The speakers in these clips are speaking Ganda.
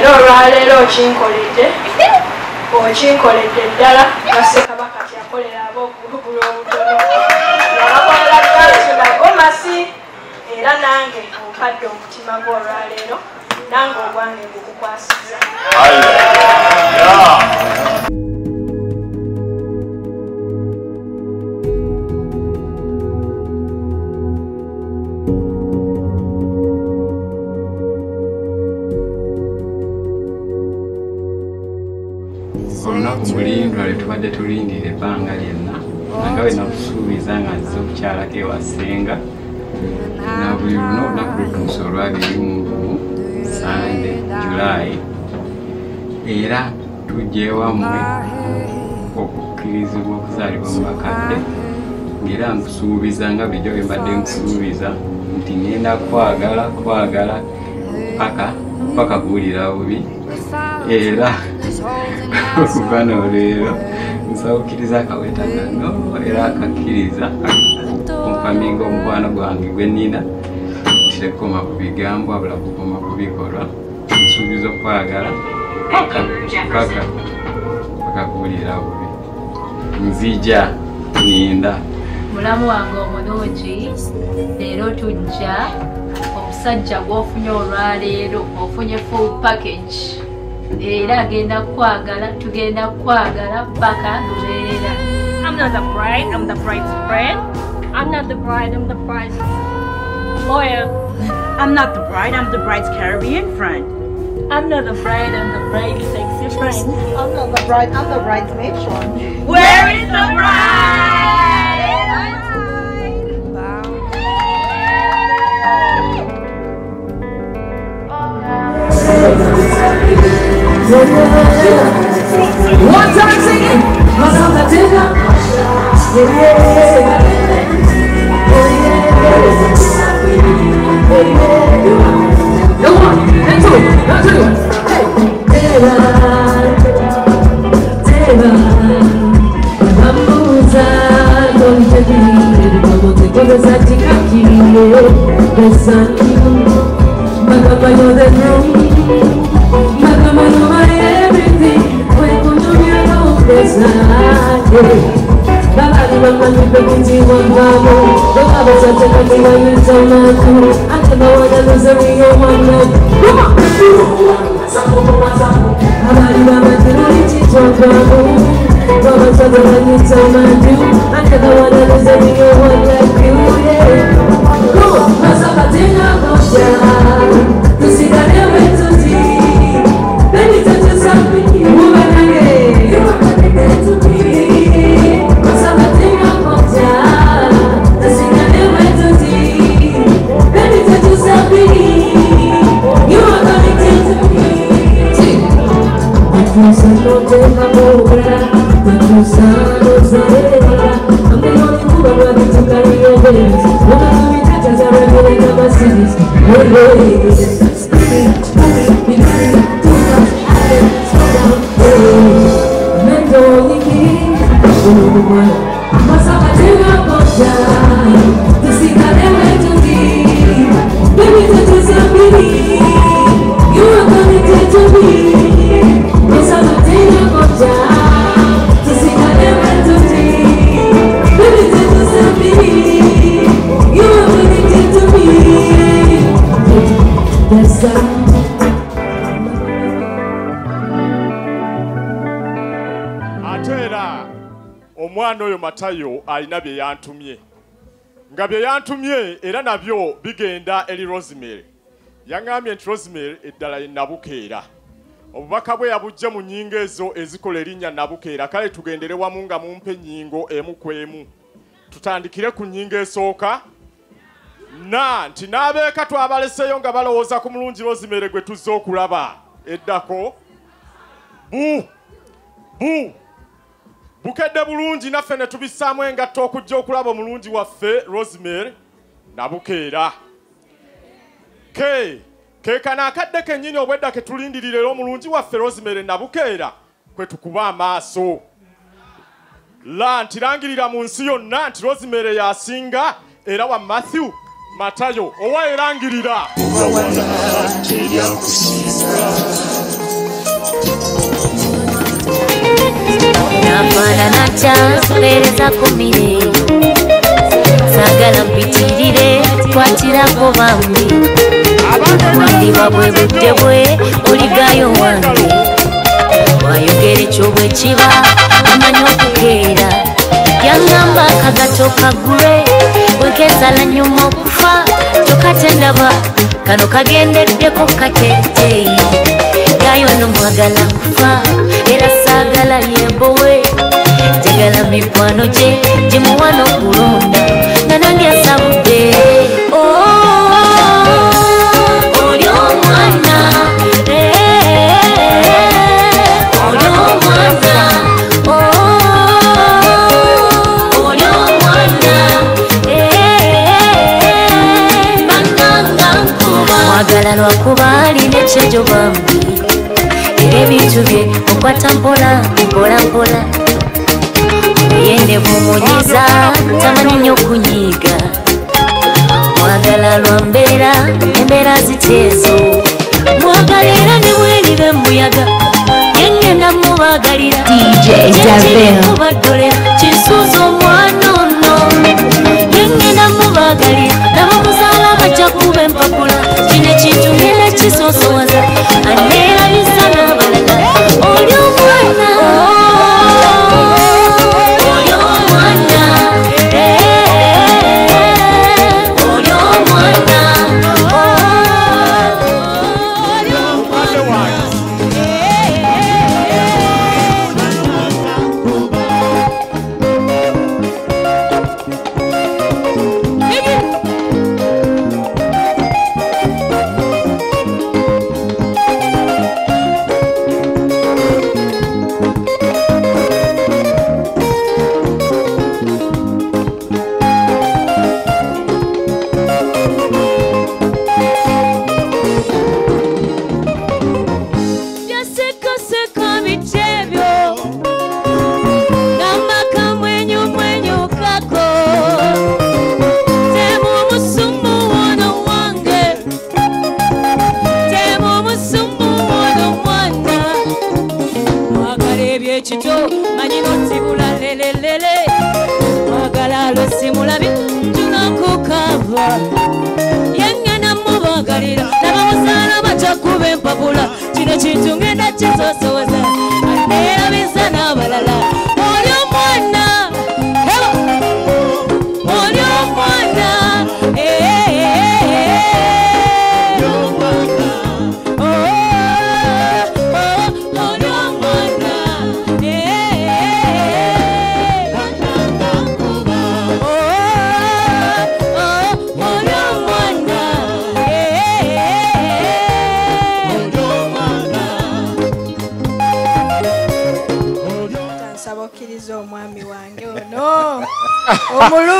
era olwaleero okinkoledde ddala Bassekabaka kyakolera ab'okugulu obutono yabakolera ddala kinagomasi era nange ompadde omutima gw'olwaleero nange ogwange gukukwasiza olunaku mulindwa lwetubadde tulindira ebbanga lyonna nga bwe nakusuubiza nga nzize okukyalako ewasenga na buli luno olunaku lutuuse olwabiri mu Sande Julaayi era tujja ewammwe okukkirizibwa okuzaalibwa mu bakadde ng'era nkusuubiza nga bulijjo bwe mbadde nkusuubiza nti ngenda kwagala paka kuwulira bubi era okuva n'olweero nsaba okkiriza akawetagano era akakkiriza ompaminga omukwano gwange gwe nnina tirekoma ku bigambo abula kukoma ku bikolwa nsuubiza okwagala paka kuwulira bubi nzija ninda mulamu wange omulungi leero tujja omusajja gw'ofunye olwaleero ofunye full package era agenda kwagala tugenda kwagala paka lubeerera. I'm not the bride, I'm the bride's friend. I'm not the bride, I'm the bride's lawyer. I'm not the bride, I'm the bride's Caribbean friend. I'm not the bride, I'm the bride's sexy friend. I'm not the bride, I'm the bridesmaid friend. Where is the bride? One time singing, Matayo alina bye yantumye nga bye yantumye era nabyo bigenda eri Rosemary yangambye nti Rosemary eddala ye Nabukeera obubaka bwe yabujja mu nnyingo ezo ezikola erinnya Nabukeera kale tugendere wamu nga mumpe ennyingo emu ku emu tutandikire ku nnyingo esooka nti n'abeeka twabaleseyo nga balowooza ku mulungi Rosemary gwe tuzze okulaba eddako bukedde bulungi naffe ne tubissaamu engatto okujja okulaba omulungi waffe Rosemary Nabukeera keekana akadde kennyini obwedda ke tulindirira era omulungi waffe Rosemary Nabukeera kwe tukuba amaaso ntirangirira mu nsi yonna nti Rosemary yasinga era wa Matthew Matayo owa erangirira makya mpeereza kumire saagala mpitirire kwatirako bambi wandiba bwe budde bwe oligayo wange wayogera ekyo bwe kiba amanyi okukeera yangamba akagato kagule bwekezala nyuma okufa tokatendaba kano kagendeddeko kateteyi gayo nomwagala kufa era saagala yembowe njagala mikwano gye gimuwana okulonda nga nange asabudde oli omwana oli omwana oli omwana bannanga nkuba mwagala lwakuba alina ekyejo bambi era ebintu bye okwata mpola mpola mpola yende mumunyiza tamanyi nnyo okunyiiga mwagala lwa mbeera embeera ziteezo mwagala era ne bweribe muyaga yengenda mubagalira jejemubaddolera kisuuza omwana ono yengenda mubagalira nabamuzaala bajja kuba empapula kino ekintu ngenda kisoosowaza aneerabisa n'abalala oli omwana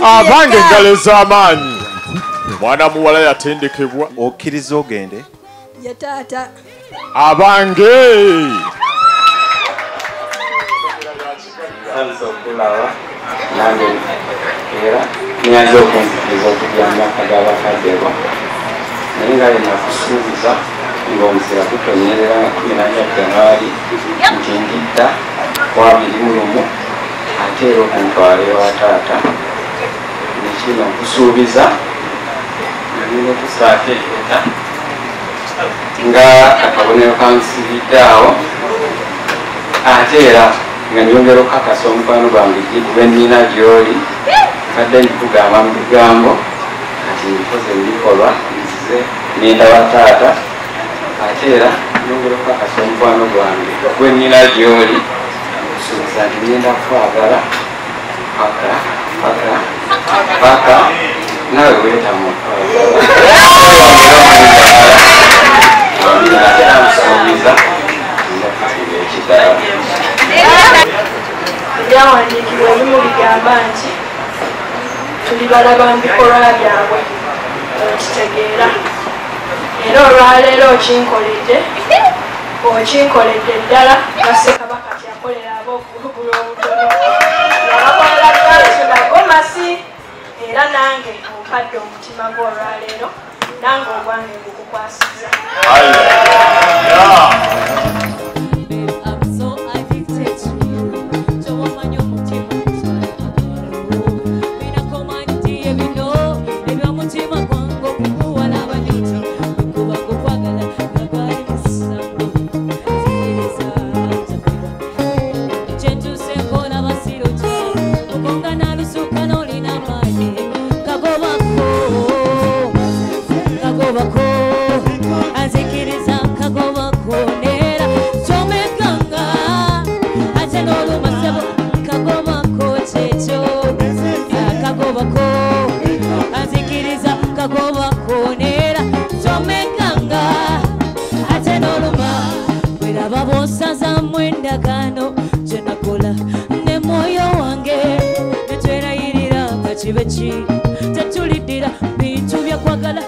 abange engalo ez'amaanyi mwana muwala yatendekebwa okkiriza ogende ye taata abange okulaba nange era nyanza okunzikiriza okujja mu myaka gy'abakaddebwa naye nga yenakusuubiza ng'omuzira gutonyerera 14 Januari nti ndidda ku 21 ate era okuntwala ewa taata nekino nkusuubiza nalina okusaakeereta nga akabonero kansibidde awo ate era nga nyongera okukakasa omukwano gwange gwe nnina gy'oli kadde ndikugamba mu bigambo kati mbikoze mubikolwa nzize nindaba taata ate era nyongera okukakasa omukwano gwange gwe nnina gy'oli okusuubiza nti ngenda kwagala paka nawe weetamu era nsuubiza ekidala ebyawandiikibwa ebimu bigamba nti tuli balaba mu bikolwa byabwe okitegeera era olwaleero okinkoledde ddala nga Ssekabaka kyakolera ab'okugulu obutono yabakolera ddala nagomasi era nange ompadde omutima gw'olwaleero nange ogwange gukukwasiza I'm so addicted to you. laba bw'osazamu endagaano gye nakola ne mwoyo wange ne twerayirira nga kibe ki tetuliddira bintu byakwagala